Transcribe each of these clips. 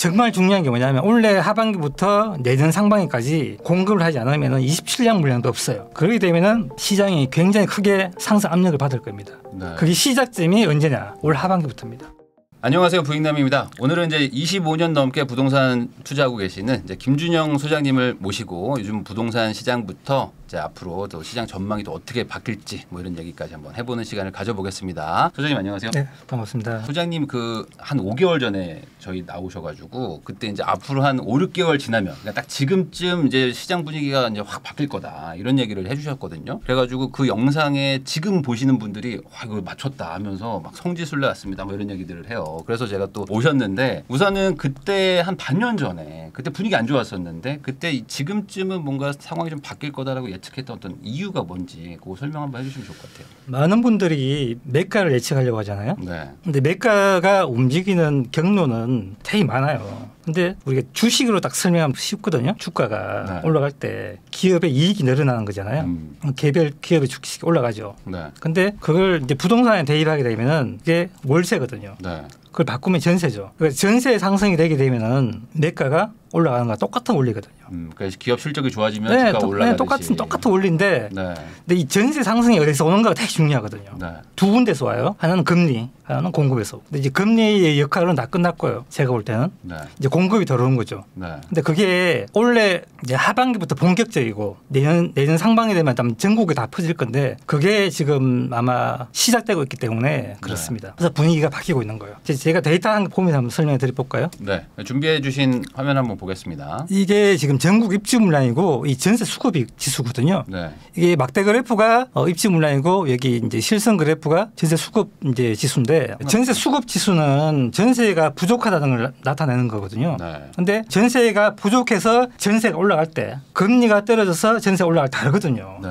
정말 중요한 게 뭐냐면 올해 하반기부터 내년 상반기까지 공급을 하지 않으면 27량 물량도 없어요. 그렇게 되면 시장이 굉장히 크게 상승 압력을 받을 겁니다. 네. 그게 시작점이 언제냐? 올 하반기부터입니다. 안녕하세요, 부익남입니다. 오늘은 이제 25년 넘게 부동산 투자하고 계시는 이제 김준영 소장님을 모시고 요즘 부동산 시장부터 이제 앞으로 또 시장 전망이 또 어떻게 바뀔지 뭐 이런 얘기까지 한번 해보는 시간을 가져보겠습니다. 소장님 안녕하세요. 네, 반갑습니다. 소장님 그 한 5개월 전에 저희 나오셔가지고 그때 이제 앞으로 한 5, 6개월 지나면 그러니까 딱 지금쯤 이제 시장 분위기가 이제 확 바뀔 거다 이런 얘기를 해주셨거든요. 그래가지고 그 영상에 지금 보시는 분들이 와 이거 맞췄다 하면서 막 성지순례 왔습니다 뭐 이런 얘기들을 해요. 그래서 제가 또 오셨는데 우선은 그때 한 반년 전에 그때 분위기 안 좋았었는데 그때 지금쯤은 뭔가 상황이 좀 바뀔 거다라고 예측했던 어떤 이유가 뭔지 그거 설명 한번 해주시면 좋을 것 같아요. 많은 분들이 매가를 예측하려고 하잖아요. 네. 근데 매가가 움직이는 경로는 되게 많아요. 근데 우리가 주식으로 딱 설명하면 쉽거든요. 주가가 네. 올라갈 때 기업의 이익이 늘어나는 거잖아요. 개별 기업의 주식이 올라가죠. 네. 근데 그걸 이제 부동산에 대입하게 되면은 이게 월세거든요. 네. 그걸 바꾸면 전세죠. 그래서 전세 상승이 되게 되면은 매가가 올라가는 거랑 똑같은 원리거든요. 그래서 기업 실적이 좋아지면 네, 주가가 올라가듯이. 똑같은 원리인데 네. 근데 이 전세 상승이 어디서 오는가가 되게 중요하거든요. 네. 두 군데서 와요. 하나는 금리, 하나는 공급에서. 근데 이제 금리의 역할은 다 끝났고요. 제가 볼 때는 네. 이제 공급이 들어오는 거죠. 네. 근데 그게 원래 이제 하반기부터 본격적이고 내년 상반기 되면 전국에 다 퍼질 건데 그게 지금 아마 시작되고 있기 때문에 그렇습니다. 네. 그래서 분위기가 바뀌고 있는 거예요. 제가 데이터 한 개 보면서 한번 설명해 드려볼까요? 네. 준비해 주신 화면 한번 보겠습니다. 이게 지금 전국 입주 물량이고 이 전세 수급이 지수거든요. 네. 이게 막대 그래프가 입주 물량이고 여기 이제 실선 그래프가 전세 수급 이제 지수인데 전세 수급 지수는 전세가 부족하다는 걸 나타내는 거거든요. 네. 근데 전세가 부족해서 전세가 올라갈 때 금리가 떨어져서 전세가 올라갈 때 다르거든요. 네.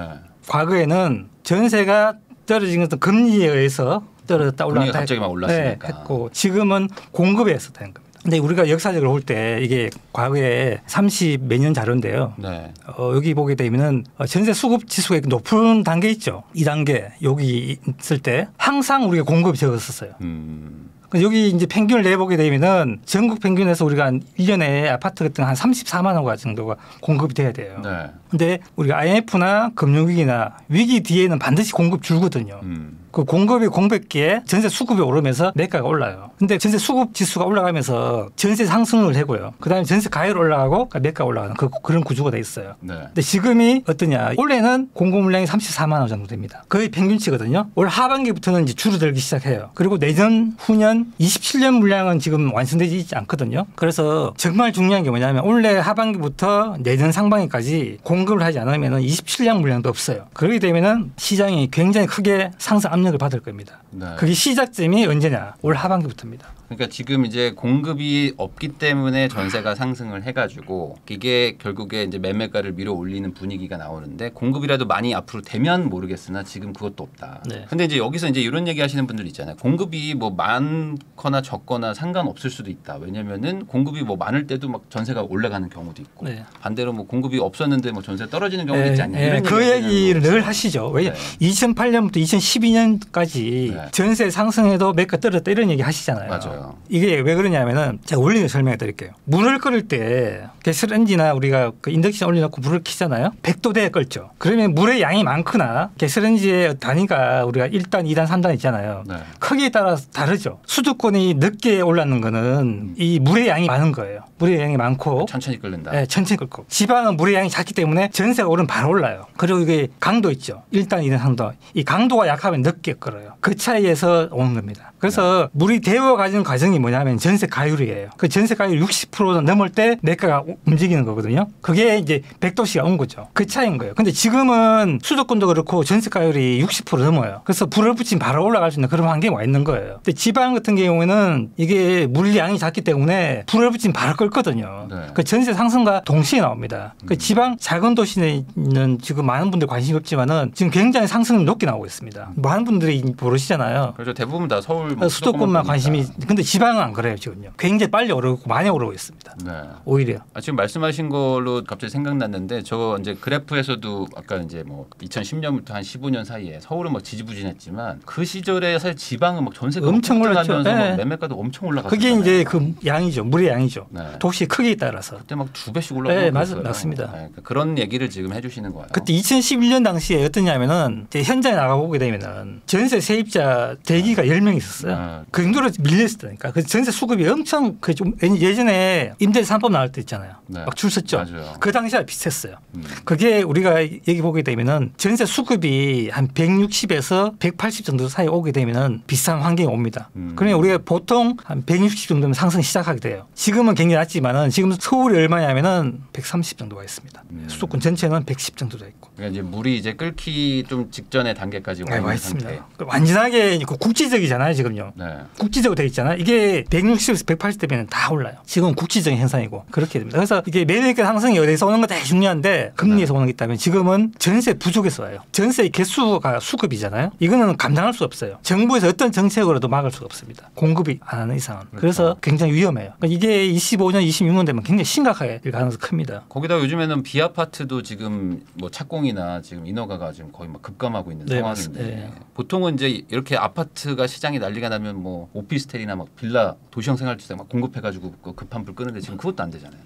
과거에는 전세가 떨어진 것은 금리에 의해서 떨어졌다 금리가 올라갔다 갑자기 막 올랐으니까. 했고 지금은 공급에 의해서 되는 겁니다. 근데 우리가 역사적으로 볼 때 이게 과거에 30 몇 년 자료인데요. 네. 여기 보게 되면은 전세 수급 지수가 높은 단계 있죠. 2단계 여기 있을 때 항상 우리가 공급이 적었었어요. 여기 이제 평균을 내보게 되면은 전국 평균에서 우리가 한 1년에 아파트 같은 한 34만 호가 정도가 공급이 돼야 돼요. 네. 근데 우리가 IMF나 금융위기나 위기 뒤에는 반드시 공급 줄거든요. 그 공급이 공백기에 전세 수급이 오르면서 매가가 올라요. 근데 전세 수급 지수가 올라가면서 전세 상승을 하고요. 그다음에 전세 가율 올라가고 매가가 올라가는 그런 구조가 돼 있어요. 네. 근데 지금이 어떠냐? 올해는 공급 물량이 34만 호 정도 됩니다. 거의 평균치거든요. 올 하반기부터는 이제 줄어들기 시작해요. 그리고 내년 후년 27년 물량은 지금 완성되지 있지 않거든요. 그래서 정말 중요한 게 뭐냐면 올해 하반기부터 내년 상반기까지 공급을 하지 않으면 27량 물량도 없어요. 그렇게 되면은 시장이 굉장히 크게 상승 압력을 받을 겁니다. 네. 그게 시작점이 언제냐? 올 하반기부터입니다. 그러니까 지금 이제 공급이 없기 때문에 전세가 상승을 해가지고 이게 결국에 이제 매매가를 밀어 올리는 분위기가 나오는데 공급이라도 많이 앞으로 되면 모르겠으나 지금 그것도 없다. 네. 근데 이제 여기서 이제 이런 얘기 하시는 분들 있잖아요. 공급이 뭐 많거나 적거나 상관없을 수도 있다. 왜냐면은 공급이 뭐 많을 때도 막 전세가 올라가는 경우도 있고 네. 반대로 뭐 공급이 없었는데 뭐 전세 떨어지는 경우도 있지 않냐. 이런 그 얘기를 늘 하시죠. 왜 네. 2008년부터 2012년까지 네. 전세 상승해도 매가 떨어졌다 이런 얘기 하시잖아요. 맞아요. 이게 왜 그러냐면은 제가 원리를 설명해 드릴게요. 물을 끓일 때 가스레인지나 우리가 그 인덕션 올려놓고 물을 켜잖아요. 100도대에 끓죠. 그러면 물의 양이 많거나 가스레인지의 단위가 우리가 1단, 2단, 3단 있잖아요. 네. 크기에 따라서 다르죠. 수도권이 늦게 올랐는 거는 이 물의 양이 많은 거예요. 물의 양이 많고 천천히 끓는다. 네, 천천히 끓고 지방은 물의 양이 작기 때문에 전세가 오르면 바로 올라요. 그리고 이게 강도 있죠. 1단, 2단, 3단. 이 강도가 약하면 늦게 끓어요. 그 차이에서 오는 겁니다. 그래서 물이 데워가는 과정이 뭐냐면 전세 가율이에요. 그 전세 가율 60% 넘을 때 매가가 움직이는 거거든요. 그게 이제 100도씨가 온 거죠. 그 차이인 거예요. 근데 지금은 수도권도 그렇고 전세 가율이 60% 넘어요. 그래서 불을 붙이면 바로 올라갈 수 있는 그런 환경이 와 있는 거예요. 근데 지방 같은 경우에는 이게 물량이 작기 때문에 불을 붙이면 바로 끓거든요. 네. 그 전세 상승과 동시에 나옵니다. 그 지방 작은 도시는 지금 많은 분들 관심이 없지만은 지금 굉장히 상승이 높게 나오고 있습니다. 많은 분들이 모르시잖아요. 그렇죠. 대부분 다 서울 뭐 수도권만 관심이. 근데 근데 지방은 안 그래요 지금요. 굉장히 빨리 오르고 많이 오르고 있습니다. 네. 오히려. 지금 말씀하신 걸로 갑자기 생각났는데 저 이제 그래프에서도 아까 이제 뭐 2010년부터 한 15년 사이에 서울은 막 지지부진했지만 그 시절에 사실 지방은 막 전세가 엄청 올랐죠. 네. 매매가도 엄청 올라갔어요. 그게 이제 그 양이죠. 물의 양이죠. 네. 도시 크기에 따라서. 그때 막 2배씩 올라가고 네, 그랬어요. 맞습니다. 네, 그런 얘기를 지금 해주시는 거예요. 그때 2011년 당시에 어떠냐면은 이제 현장에 나가보게 되면은 전세 세입자 대기가 10명 있었어요. 그 정도로 밀려있었다니까. 그 전세 수급이 엄청 그 좀 예전에 임대 3법 나올 때 있잖아요. 네. 막 줄 섰죠. 맞아요. 그 당시와 비슷했어요. 그게 우리가 얘기 보게 되면은 전세 수급이 한 160에서 180 정도 사이 오게 되면은 비싼 환경이 옵니다. 그러니까 우리가 보통 한 160 정도면 상승 시작하게 돼요. 지금은 굉장히 낮지만은 지금 서울이 얼마냐면은 130 정도가 있습니다. 수도권 전체는 110 정도 돼 있고. 그러니까 이제 물이 이제 끓기 좀 직전의 단계까지 와 있는 있습니다. 상태. 완전하게 국지적이잖아요 지금요. 네. 국지적으로 돼 있잖아요. 이게 160에서 180 되면 다 올라요. 지금 국지적인 현상이고 그렇게 됩니다. 그래서 이게 매매가 상승이 어디서 오는 거 되게 중요한데 금리에서 오는 게 있다면 지금은 전세 부족에서 와요. 전세의 개수가 수급이잖아요. 이거는 감당할 수 없어요. 정부에서 어떤 정책으로도 막을 수가 없습니다. 공급이 안 하는 이상은. 그래서 굉장히 위험해요. 그러니까 이게 25년, 26년 되면 굉장히 심각하게 될 가능성이 큽니다. 거기다 요즘에는 비아파트도 지금 뭐 착공이나 지금 인허가가 지금 거의 막 급감하고 있는 네, 상황인데 네. 보통은 이제 이렇게 아파트가 시장이 난리가 나면 뭐 오피스텔이나 막 빌라 도시형 생활주택 막 공급해가지고 급한 불 끄는데 지금 그것도 안 되잖아요.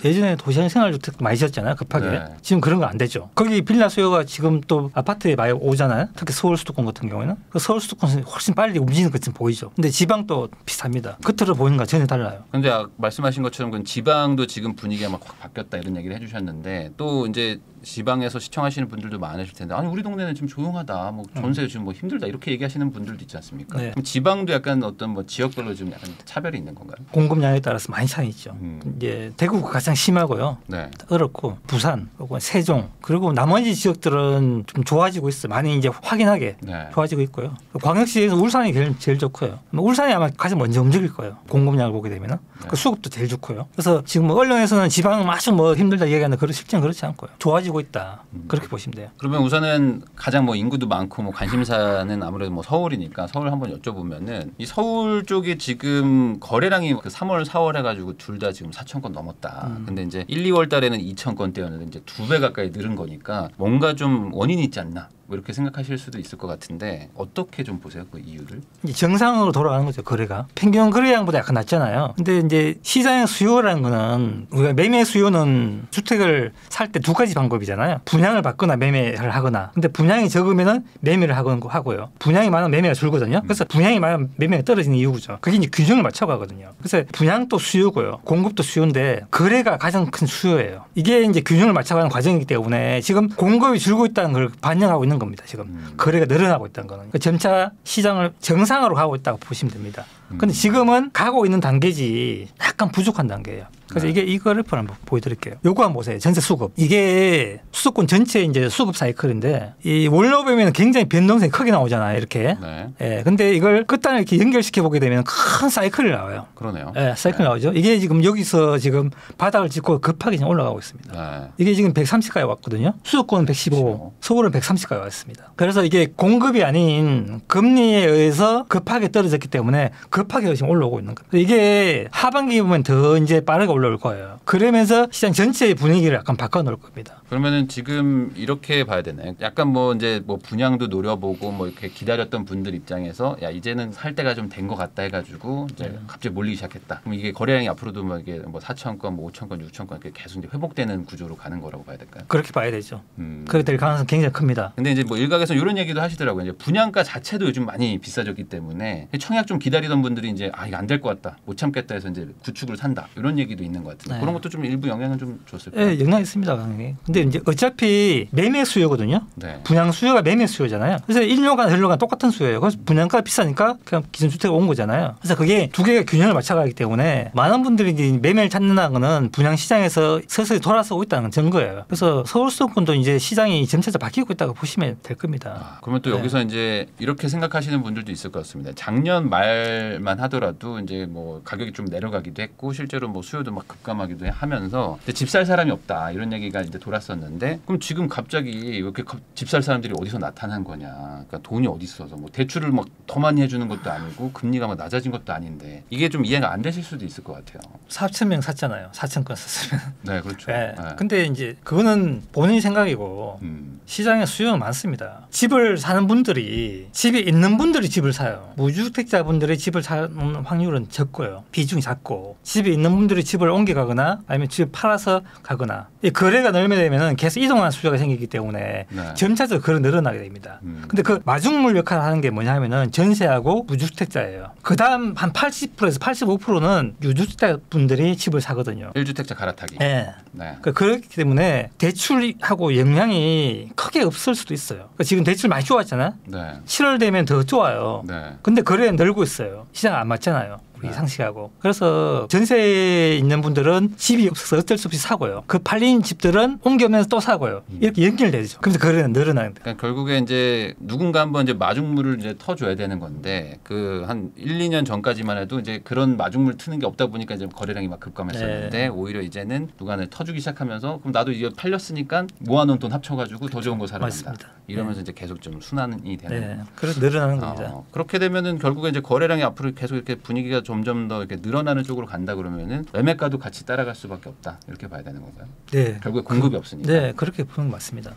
예전에 도시형 생활주택 많이 지었잖아요. 급하게. 네. 지금 그런 거 안 되죠. 거기 빌라 수요가 지금 또 아파트에 많이 오잖아요. 특히 서울 수도권 같은 경우에는. 그 서울 수도권은 훨씬 빨리 움직이는 것처럼 보이죠. 근데 지방도 비슷합니다. 겉으로 보이는 거 전혀 달라요. 근데 말씀하신 것처럼 그 지방도 지금 분위기가 막 확 바뀌었다 이런 얘기를 해주셨는데 또 이제 지방에서 시청하시는 분들도 많으실 텐데 아니 우리 동네는 지금 조용하다 뭐 전세 지금 뭐 힘들다 이렇게 얘기하시는 분들도 있지 않습니까? 네. 그럼 지방도 약간 어떤 뭐 지역별로 좀 약간 차별이 있는 건가요? 공급량에 따라서 많이 차이 있죠. 이제 대구가 가장 심하고요. 네. 어렵고 부산, 그리고 세종, 그리고 나머지 지역들은 좀 좋아지고 있어요. 많이 이제 확연하게 네. 좋아지고 있고요. 광역시에서 울산이 제일 좋고요. 울산이 아마 가장 먼저 움직일 거예요. 공급량을 보게 되면은 네. 그 수급도 제일 좋고요. 그래서 지금 뭐 언론에서는 지방은 아주 뭐 힘들다 얘기하는데 실제는 그렇지 않고요. 좋아지고 있다. 그렇게 보시면 돼요. 그러면 우선은 가장 뭐 인구도 많고 뭐 관심사는 아무래도 뭐 서울이니까 서울 한번 여쭤보면은 이 서울 쪽이 지금 거래량이 그 3월, 4월 해가지고 둘 다 지금 4천 건 넘었다. 근데 이제 1, 2월 달에는 2천 건대였는데 이제 2배 가까이 늘은 거니까 뭔가 좀 원인이 있지 않나. 뭐 이렇게 생각하실 수도 있을 것 같은데 어떻게 좀 보세요 그 이유를? 이제 정상으로 돌아가는 거죠 거래가. 평균 거래량보다 약간 낮잖아요. 근데 이제 시장의 수요라는 거는 우리가 매매 수요는 주택을 살 때 두 가지 방법이잖아요. 분양을 받거나 매매를 하거나. 근데 분양이 적으면은 매매를 하고요. 분양이 많으면 매매가 줄거든요. 그래서 분양이 많으면 매매가 떨어지는 이유죠. 그게 이제 균형을 맞춰가거든요. 그래서 분양도 수요고요. 공급도 수요인데 거래가 가장 큰 수요예요. 이게 이제 균형을 맞춰가는 과정이기 때문에 지금 공급이 줄고 있다는 걸 반영하고 있는 겁니다. 지금 거래가 늘어나고 있다는 거는 점차 시장을 정상으로 가고 있다고 보시면 됩니다. 그런데 지금은 가고 있는 단계지 약간 부족한 단계예요. 그래서 이 그래프를 한번 보여드릴게요. 요거 한번 보세요. 전세 수급. 이게 수도권 전체 이제 수급 사이클인데 이 월로보면 굉장히 변동성이 크게 나오잖아요. 이렇게. 네. 예. 근데 이걸 끝단을 이렇게 연결시켜 보게 되면 큰 사이클이 나와요. 그러네요. 예, 사이클 나오죠. 이게 지금 여기서 지금 바닥을 짚고 급하게 지금 올라가고 있습니다. 네. 이게 지금 130까지 왔거든요. 수도권은 115, 서울은 130까지 왔습니다. 그래서 이게 공급이 아닌 금리에 의해서 급하게 떨어졌기 때문에 급하게 지금 올라오고 있는 거예요. 이게 하반기 보면 더 이제 빠르게 올라올 거예요. 그러면서 시장 전체의 분위기를 약간 바꿔놓을 겁니다. 그러면은 지금 이렇게 봐야 되네. 약간 뭐 이제 뭐 분양도 노려보고 뭐 이렇게 기다렸던 분들 입장에서 야 이제는 살 때가 좀 된 것 같다 해가지고 이제 갑자기 몰리기 시작했다. 그럼 이게 거래량이 앞으로도 뭐 이게 뭐 4천 건, 뭐 5천 건, 6천 건 이렇게 계속 이제 회복되는 구조로 가는 거라고 봐야 될까요? 그렇게 봐야 되죠. 그렇게 될 가능성이 굉장히 큽니다. 근데 이제 뭐 일각에서 이런 얘기도 하시더라고요. 이제 분양가 자체도 요즘 많이 비싸졌기 때문에 청약 좀 기다리던 분들이 이제 아 이거 안 될 것 같다, 못 참겠다 해서 이제 구축을 산다 이런 얘기도 있는 것 같은데 네. 그런 것도 좀 일부 영향은 좀 줬을까요? 네, 영향이 있습니다. 당연히. 근데 이제 어차피 매매 수요거든요. 네. 분양 수요가 매매 수요잖아요. 그래서 1년간 전년간 똑같은 수요예요. 그래서 분양가가 비싸니까 그냥 기존 주택이 온 거잖아요. 그래서 그게 두 개가 균형을 맞춰가기 때문에 많은 분들이 이제 매매를 찾는다는 거는 분양 시장에서 서서히 돌아서고 있다는 증거예요. 그래서 서울 수도권도 이제 시장이 점차적으로 바뀌고 있다고 보시면 하면 될 겁니다. 그러면 또 여기서 이제 이렇게 생각하시는 분들도 있을 것 같습니다. 작년 말만 하더라도 이제 뭐 가격이 좀 내려가기도 했고 실제로 뭐 수요도 막 급감하기도 하면서 집 살 사람이 없다 이런 얘기가 이제 돌았었는데 그럼 지금 갑자기 이렇게 집 살 사람들이 어디서 나타난 거냐? 그러니까 돈이 어디 있어서 뭐 대출을 막 더 많이 해주는 것도 아니고 금리가 막 낮아진 것도 아닌데 이게 좀 이해가 안 되실 수도 있을 것 같아요. 4,000명 샀잖아요. 4,000건 샀으면. 네, 그렇죠. 네. 근데 이제 그거는 본인 생각이고 시장에 수요는 많습니다. 집을 사는 분들이 집에 있는 분들이 집을 사요. 무주택자분들이 집을 사는 확률은 적고요. 비중이 작고 집에 있는 분들이 집을 옮겨가거나 아니면 집을 팔아서 가거나 이 거래가 늘면 계속 이동하는 수요가 생기기 때문에 네. 점차적으로 거래 늘어나게 됩니다. 근데 그 마중물 역할을 하는 게 뭐냐면은 전세하고 무주택자예요. 그다음 한 80%에서 85%는 유주택자분들이 집을 사거든요. 1주택자 갈아타기. 네. 네. 그렇기 때문에 대출하고 영향이 크게 없을 수도 있어요. 그러니까 지금 대출 많이 좋았잖아. 네. 7월 되면 더 좋아요. 네. 근데 거래는 늘고 있어요. 시장 안 맞잖아요. 우리 네. 상식하고. 그래서 전세에 있는 분들은 집이 없어서 어쩔 수 없이 사고요. 그 팔린 집들은 옮겨오면서 또 사고요. 이렇게 연결되죠. 그래서 거래는 늘어나는 거예요. 그러니까 결국에 이제 누군가 한번 이제 마중물을 이제 터줘야 되는 건데 그 한 1, 2년 전까지만 해도 이제 그런 마중물 트는 게 없다 보니까 이제 거래량이 막 급감했었는데 네. 오히려 이제는 누가 터주기 시작하면서 그럼 나도 이게 팔렸으니까 모아놓은 돈 합쳐가지고 더 좋은 거 사러 간다. 맞습니다. 이러면서 이제 계속 좀 순환이 되는. 네. 그래서 늘어나는 겁니다. 그렇게 되면은 결국에 이제 거래량이 앞으로 계속 이렇게 분위기가 점점 더 이렇게 늘어나는 쪽으로 간다 그러면은 매매가도 같이 따라갈 수밖에 없다 이렇게 봐야 되는 건가요? 네. 결국에 공급이 없으니까. 네, 그렇게 보는 게 맞습니다.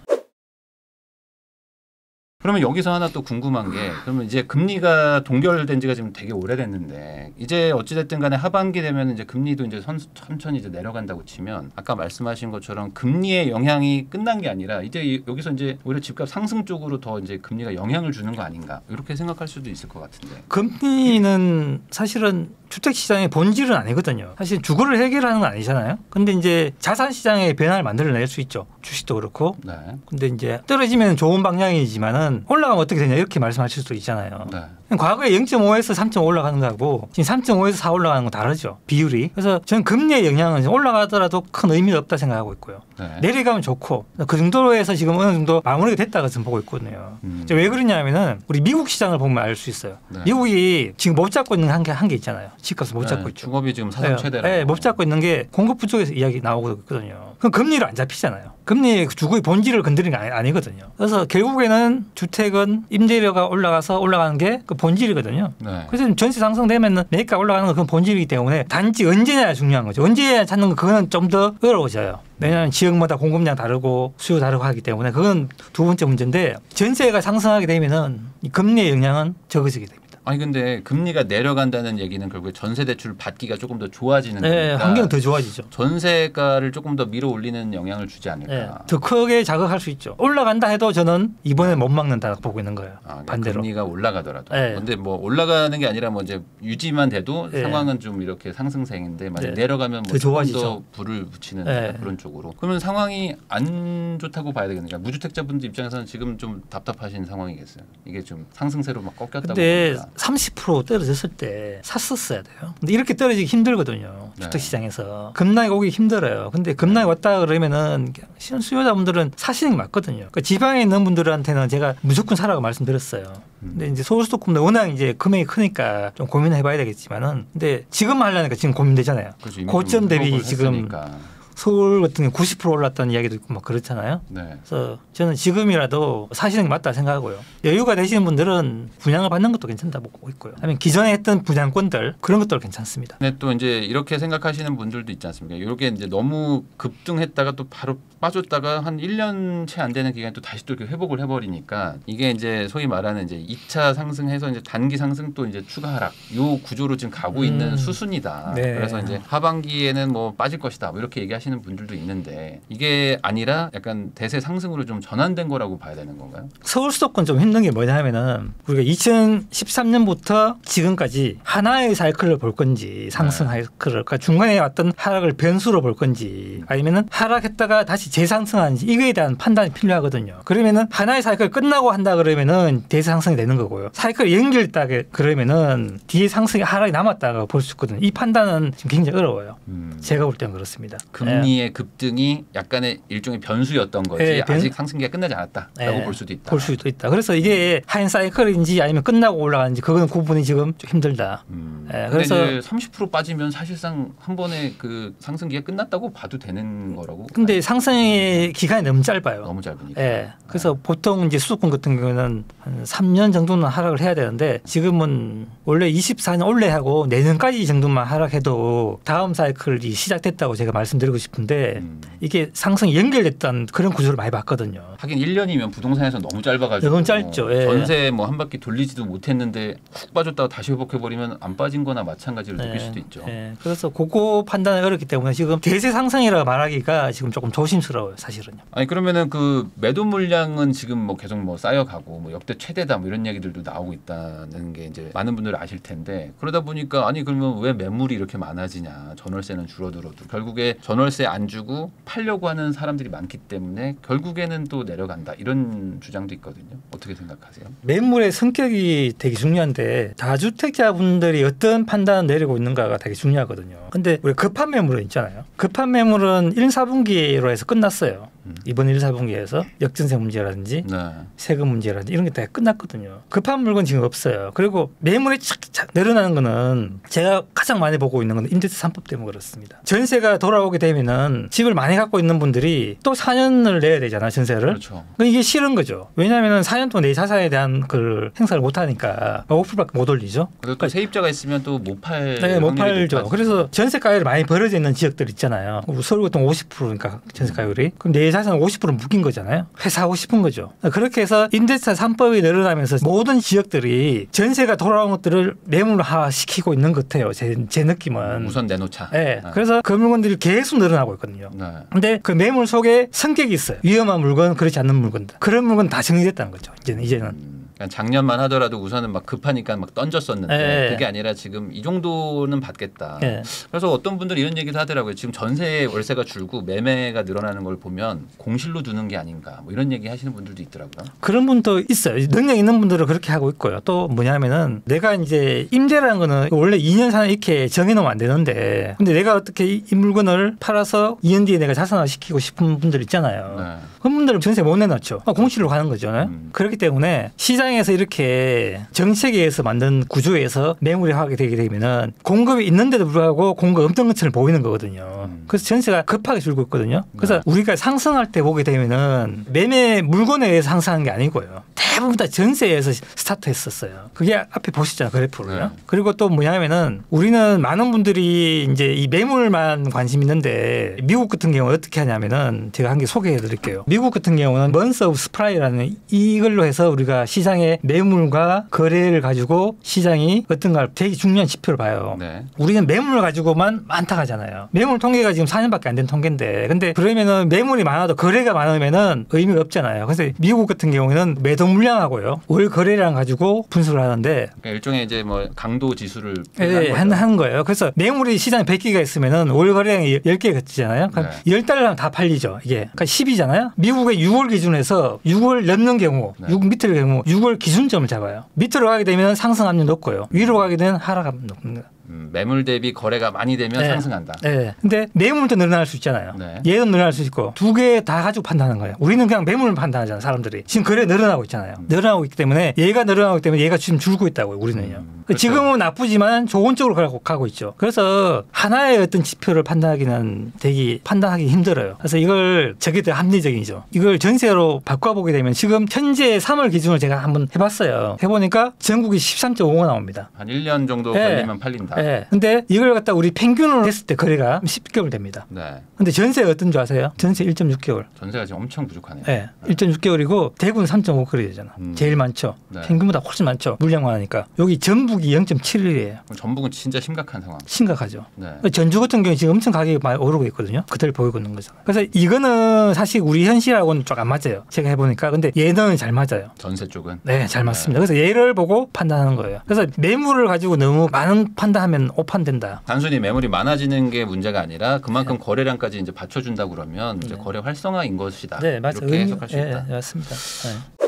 그러면 여기서 하나 또 궁금한 게 그러면 이제 금리가 동결된 지가 지금 되게 오래됐는데 이제 어찌됐든 간에 하반기 되면 이제 금리도 이제 천천히 이제 내려간다고 치면 아까 말씀하신 것처럼 금리의 영향이 끝난 게 아니라 이제 여기서 이제 오히려 집값 상승 쪽으로 더 이제 금리가 영향을 주는 거 아닌가 이렇게 생각할 수도 있을 것 같은데. 금리는 사실은 주택 시장의 본질은 아니거든요. 사실 주거를 해결하는 건 아니잖아요. 근데 이제 자산 시장의 변화를 만들어낼 수 있죠. 주식도 그렇고. 네. 근데 이제 떨어지면 좋은 방향이지만은 올라가면 어떻게 되냐 이렇게 말씀하실 수도 있잖아요. 네. 과거에 0.5에서 3.5 올라가는 거하고 지금 3.5에서 4 올라가는 건 다르죠. 비율이. 그래서 저는 금리의 영향은 올라가더라도 큰 의미가 없다 생각하고 있고요. 네. 내려가면 좋고 그 정도에서 지금 어느 정도 마무리가 됐다고 저는 보고 있거든요. 왜 그러냐면은 우리 미국 시장을 보면 알 수 있어요. 네. 미국이 지금 못 잡고 있는 한 게 있잖아요. 집값을 못 잡고 있죠. 중업이 지금 사상 최대라고. 네, 못 잡고 있는 게 공급 부족에서 이야기 나오고 있거든요. 그럼 금리로 안 잡히잖아요. 금리 주거의 본질을 건드리는 게 아니거든요. 그래서 결국에는 주택은 임대료가 올라가는 게 그 본질이거든요. 네. 그래서 전세 상승되면 매가 올라가는 건 그건 본질이기 때문에 단지 언제냐 중요한 거죠. 언제 찾는 거 그거는 좀 더 어려워져요. 왜냐하면 지역마다 공급량 다르고 수요 다르고 하기 때문에 그건 두 번째 문제인데 전세가 상승하게 되면은 이 금리의 영향은 적어지게 됩니다. 아니 근데 금리가 내려간다는 얘기는 결국에 전세 대출 받기가 조금 더 좋아지는 네, 거니까 환경은 더 좋아지죠. 전세가를 조금 더 밀어 올리는 영향을 주지 않을까. 네, 더 크게 자극할 수 있죠. 올라간다 해도 저는 이번에 못 막는다고 보고 있는 거예요. 그러니까 반대로. 금리가 올라가더라도. 네. 근데 뭐 올라가는 게 아니라 뭐 이제 유지만 돼도 네. 상황은 좀 이렇게 상승세인데 만약 네. 내려가면 뭐 더 조금 좋아지죠. 더 불을 붙이는 네. 그런 쪽으로. 그러면 상황이 안 좋다고 봐야 되겠네요. 그러니까 무주택자분들 입장에서는 지금 좀 답답하신 상황이겠어요. 이게 좀 상승세로 막 꺾였다고 근데 보니까. 30% 떨어졌을 때 샀었어야 돼요. 근데 이렇게 떨어지기 힘들거든요. 네. 주택시장에서. 급락이 오기 힘들어요. 근데 급락이 왔다 그러면은 수요자분들은 사시는 게 맞거든요. 그러니까 지방에 있는 분들한테는 제가 무조건 사라고 말씀드렸어요. 근데 이제 서울 수도권도 워낙 이제 금액이 크니까 좀 고민을 해봐야 되겠지만은 근데 지금 하려니까 지금 고민되잖아요. 그렇죠. 이미 고점 좀 대비 회복을 지금 했으니까. 서울 같은 경우 90% 올랐다는 이야기도 있고 막 그렇잖아요. 네. 그래서 저는 지금이라도 사시는 게 맞다 생각하고요. 여유가 되시는 분들은 분양을 받는 것도 괜찮다 보고 있고요. 아니면 기존에 했던 분양권들 그런 것도 괜찮습니다. 근데 또 이제 이렇게 생각하시는 분들도 있지 않습니까? 이렇게 이제 너무 급등했다가 또 바로 빠졌다가 한 1년 채 안 되는 기간에 또 다시 또 이렇게 회복을 해버리니까 이게 이제 소위 말하는 이제 2차 상승해서 이제 단기 상승 또 이제 추가 하락 요 구조로 지금 가고 있는 수순이다. 네. 그래서 이제 하반기에는 뭐 빠질 것이다. 뭐 이렇게 얘기하시는 분들도 있는데 이게 아니라 약간 대세 상승으로 좀 전환된 거라고 봐야 되는 건가요? 서울 수도권 좀 힘든 게 뭐냐면은 우리가 2013년부터 지금까지 하나의 사이클을 볼 건지 상승 사이클을 그러니까 중간에 왔던 하락을 변수로 볼 건지 아니면은 하락했다가 다시 재상승하는지 이거에 대한 판단이 필요하거든요. 그러면은 하나의 사이클 끝나고 한다 그러면은 대세 상승이 되는 거고요. 사이클이 연결했다 그러면은 뒤에 상승이 하락이 남았다고 볼 수 있거든요. 이 판단은 지금 굉장히 어려워요. 제가 볼 때는 그렇습니다. 금리 금리의 급등이 약간의 일종의 변수였던 거지 네, 아직 상승기가 끝나지 않았다라고 네, 볼 수도 있다. 볼 수도 있다. 그래서 이게 하인 사이클인지 아니면 끝나고 올라가는지 그건 구분이 지금 좀 힘들다. 네, 그래서 그래서 30% 빠지면 사실상 한 번에 그 상승기가 끝났다고 봐도 되는 거라고. 근데 상승의 기간이 너무 짧아요. 너무 짧으니까. 예. 그래서 보통 이제 수도권 같은 경우는 한 3년 정도는 하락을 해야 되는데 지금은 원래 24년 올해하고 내년까지 정도만 하락해도 다음 사이클이 시작됐다고 제가 말씀드리고 싶은데 이게 상승이 연결됐다는 그런 구조를 많이 봤거든요. 하긴 1년이면 부동산에서 너무 짧아가지고 너무 짧죠. 예. 전세 뭐 한 바퀴 돌리지도 못했는데 훅 빠졌다가 다시 회복해버리면 안 빠진 거나 마찬가지로 느낄 수도 있죠. 예. 그래서 그거 판단이 어렵기 때문에 지금 대세 상승이라고 말하기가 지금 조금 조심스러워요. 사실은요. 아니 그러면은 그 매도 물량은 지금 뭐 계속 뭐 쌓여가고 뭐 역대 최대다 뭐 이런 얘기들도 나오고 있다는 게 이제 많은 분들이 아실 텐데 그러다 보니까 아니 그러면 왜 매물이 이렇게 많아지냐 전월세는 줄어들어도 결국에 전월세 안 주고 팔려고 하는 사람들이 많기 때문에 결국에는 또 내려간다 이런 주장도 있거든요. 어떻게 생각하세요? 매물의 성격이 되게 중요한데 다주택자분들이 어떤 판단을 내리고 있는가가 되게 중요하거든요. 근데 우리 급한 매물은 있잖아요. 급한 매물은 1, 4분기로 해서 끝났어요. 이번 1, 4분기에서 역전세 문제라든지 네. 세금 문제라든지 이런 게 다 끝났거든요. 급한 물건 지금 없어요. 그리고 매물이 착착 늘어나는 거는 제가 가장 많이 보고 있는 건 임대차 3법 때문에 그렇습니다. 전세가 돌아오게 되면은 집을 많이 갖고 있는 분들이 또 4년을 내야 되잖아요. 전세를. 그렇죠. 이게 싫은 거죠. 왜냐하면 4년 동안 내 자산에 대한 그 행사를 못 하니까 5%밖에 못 올리죠. 그리고 또 세입자가 있으면 또 못 팔. 네, 못 팔죠. 높아지죠. 그래서 전세가율이 많이 벌어져 있는 지역들 있잖아요. 서울 같은 50%니까 전세가율이. 그럼 내 자산은 50% 묶인 거잖아요. 회사하고 싶은 거죠. 그렇게 해서 임대차 3법이 늘어나면서 모든 지역들이 전세가 돌아온 것들을 매물화시키고 있는 것 같아요. 제 느낌은. 우선 내놓자. 네. 그래서 그 물건들이 계속 늘어나고 있거든요. 네. 근데 그 매물 속에 성격이 있어요. 위험한 물건, 그렇지 않는 물건들. 그런 물건 다 정리됐다는 거죠. 이제는. 그러니까 작년만 하더라도 우선은 막 급하니까 막 던졌었는데 네. 그게 아니라 지금 이 정도는 받겠다. 네. 그래서 어떤 분들이 이런 얘기도 하더라고요. 지금 전세 월세가 줄고 매매가 늘어나는 걸 보면 공실로 두는 게 아닌가 뭐 이런 얘기 하시는 분들도 있더라고요. 그런 분도 있어요. 능력 있는 분들은 그렇게 하고 있고요. 또 뭐냐면은 내가 이제 임대라는 거는 원래 2년 산 이렇게 정해놓으면 안 되는데 근데 내가 어떻게 이 물건을 팔아서 2년 뒤에 내가 자산화 시키고 싶은 분들 있잖아요. 네. 그런 분들은 전세 못 내놨죠. 공실로 가는 거죠. 그렇기 때문에 시장에서 이렇게 정책에 의해서 만든 구조에서 매물이 하게 되게 되면은 공급이 있는데도 불구하고 공급 엄청난처럼 보이는 거거든요. 그래서 전세가 급하게 줄고 있거든요. 그래서 우리가 상승할 때 보게 되면은 매매 물건에 의해서 상승하는 게 아니고요. 대부분 다 전세에서 스타트했었어요. 그게 앞에 보시잖아요. 그래프로요. 네. 그리고 또 뭐냐면은 우리는 많은 분들이 이제 이 매물만 관심 있는데 미국 같은 경우 어떻게 하냐면은 제가 한 개 소개해 드릴게요. 미국 같은 경우는 먼스 오브 스프라이라는 이걸로 해서 우리가 시장의 매물과 거래를 가지고 시장이 어떤가 되게 중요한 지표를 봐요. 네. 우리는 매물을 가지고만 많다 하잖아요. 매물 통계가 지금 4년밖에 안 된 통계인데 근데 그러면은 매물이 많아도 거래가 많으면은 의미가 없잖아요. 그래서 미국 같은 경우에는 매도 물량하고요. 월 거래량 가지고 분석을 하는데 그러니까 일종의 이제 뭐 강도 지수를 네, 하는 거예요. 그래서 매물이 시장에 100개가 있으면은 월 거래량이 10개가 있잖아요. 그럼 네. 10달러면 다 팔리죠. 이게. 그러니까 10이잖아요. 미국의 6월 기준에서 6월 넘는 경우, 네. 6 밑을 경우 6월 기준점을 잡아요. 밑으로 가게 되면 상승 압력 높고요. 위로 가게 되면 하락 압력 높습니다. 매물 대비 거래가 많이 되면 네. 상승한다. 네. 근데 매물도 늘어날 수 있잖아요. 네. 얘도 늘어날 수 있고 두 개 다 가지고 판단하는 거예요. 우리는 그냥 매물을 판단하잖아요. 사람들이. 지금 거래 늘어나고 있잖아요. 늘어나고 있기 때문에 얘가 늘어나기 때문에 얘가 지금 줄고 있다고요. 우리는요. 그렇죠. 지금은 나쁘지만 좋은 쪽으로 가고 있죠. 그래서 하나의 어떤 지표를 판단하기는 되게 판단하기 힘들어요. 그래서 이걸 저게 더 합리적이죠. 이걸 전세로 바꿔보게 되면 지금 현재 3월 기준으로 제가 한번 해봤어요. 해보니까 전국이 13.5가 나옵니다. 한 1년 정도 네. 걸리면 팔린다. 네. 근데 이걸 갖다 우리 평균으로 했을 때 거래가 10개월 됩니다. 네. 근데 전세가 어떤 줄 아세요? 전세 1.6개월. 전세가 지금 엄청 부족하네요. 네. 1.6개월이고 대구는 3.5 거래되잖아. 제일 많죠. 네. 평균보다 훨씬 많죠. 물량 많으니까. 여기 전북이 0.7일이에요. 그럼 전북은 진짜 심각한 상황. 심각하죠. 네. 전주 같은 경우 지금 엄청 가격이 많이 오르고 있거든요. 그대로 보이고 있는 거죠. 그래서 이거는 사실 우리 현실하고는 좀 안 맞아요. 제가 해보니까. 근데 얘는 잘 맞아요. 전세 쪽은. 네, 잘 맞습니다. 그래서 얘를 보고 판단하는 거예요. 그래서 매물을 가지고 너무 많은 판단하면 오판된다. 단순히 매물이 많아지는 게 문제가 아니라 그만큼 거래량까지 이제 받쳐준다 그러면 이제 거래 활성화인 것이다. 네, 맞아요. 이렇게 해석할 수 있다. 네, 맞습니다. 네.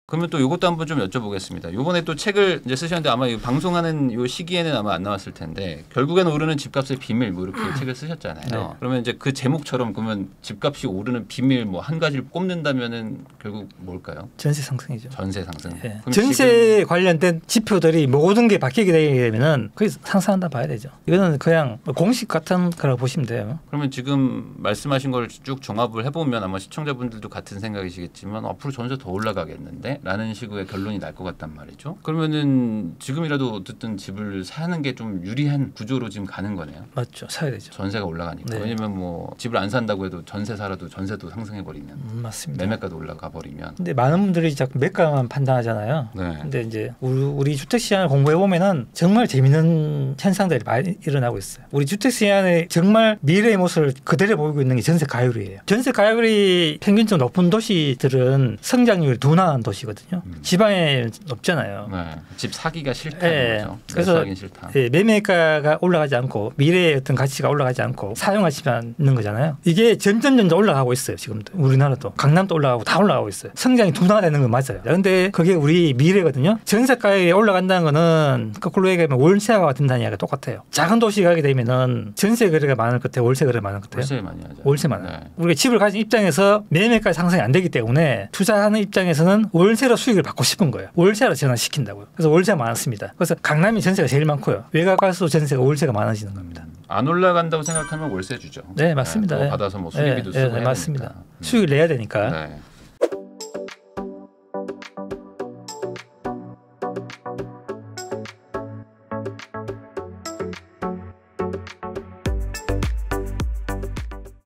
그러면 또 이것도 한번 좀 여쭤보겠습니다. 이번에 또 책을 이제 쓰셨는데 아마 이 방송하는 이 시기에는 아마 안 나왔을 텐데 결국에는 오르는 집값의 비밀 뭐 이렇게 책을 쓰셨잖아요. 네. 그러면 이제 그 제목처럼 그러면 집값이 오르는 비밀 뭐 한 가지를 꼽는다면은 결국 뭘까요? 전세 상승이죠. 전세 상승. 네. 그럼 전세 관련된 지표들이 모든 게 바뀌게 되면은 그게 상승한다 봐야 되죠. 이거는 그냥 공식 같은 거라고 보시면 돼요. 그러면 지금 말씀하신 걸 쭉 종합을 해보면 아마 시청자분들도 같은 생각이시겠지만 앞으로 전세 더 올라가겠는데? 라는 식의 결론이 날 것 같단 말이죠. 그러면은 지금이라도 어쨌든 집을 사는 게 좀 유리한 구조로 지금 가는 거네요. 맞죠. 사야 되죠. 전세가 올라가니까. 네. 왜냐면 뭐 집을 안 산다고 해도 전세 살아도 전세도 상승해 버리면 맞습니다. 매매가도 올라가 버리면. 근데 많은 분들이 자꾸 매가만 판단하잖아요. 네. 근데 이제 우리 주택 시장을 공부해 보면은 정말 재밌는 현상들이 많이 일어나고 있어요. 우리 주택 시장의 정말 미래의 모습을 그대로 보이고 있는 게 전세 가율이에요. 전세 가율이 평균적으로 높은 도시들은 성장률이 둔화한 도시거든요. 지방에 높잖아요. 네. 집 사기가 싫다는 예. 거죠. 그래서 매수하긴 싫다. 예, 매매가가 올라가지 않고 미래의 어떤 가치가 올라가지 않고 사용하지 않는 거잖아요. 이게 점점 올라가고 있어요. 지금도 우리나라도 강남도 올라가고 다 올라가고 있어요. 성장이 둔화되는 건 맞아요. 그런데 그게 우리 미래거든요. 전세가에 올라간다는 거는 거꾸로 얘기하면 월세화가 된다는 이야기가 똑같아요. 작은 도시 가게 되면은 전세 거래가 많을 것 같아요. 월세 거래가 많을 것 같아요. 월세 많이 하죠. 월세 많아요. 네. 우리가 집을 가진 입장에서 매매가치 상승이 안 되기 때문에 투자하는 입장에서는 월세로 수익을 받고 싶은 거예요. 월세로 전환시킨다고요. 그래서 월세가 많습니다. 그래서 강남이 전세가 제일 많고요. 외곽 갈수록 전세가 월세가 많아지는 겁니다. 안 올라간다고 생각하면 월세 주죠. 네, 맞습니다. 그거 받아서 뭐 수리비도 쓰고 해야 맞습니다. 되니까. 수익을 내야 되니까. 네.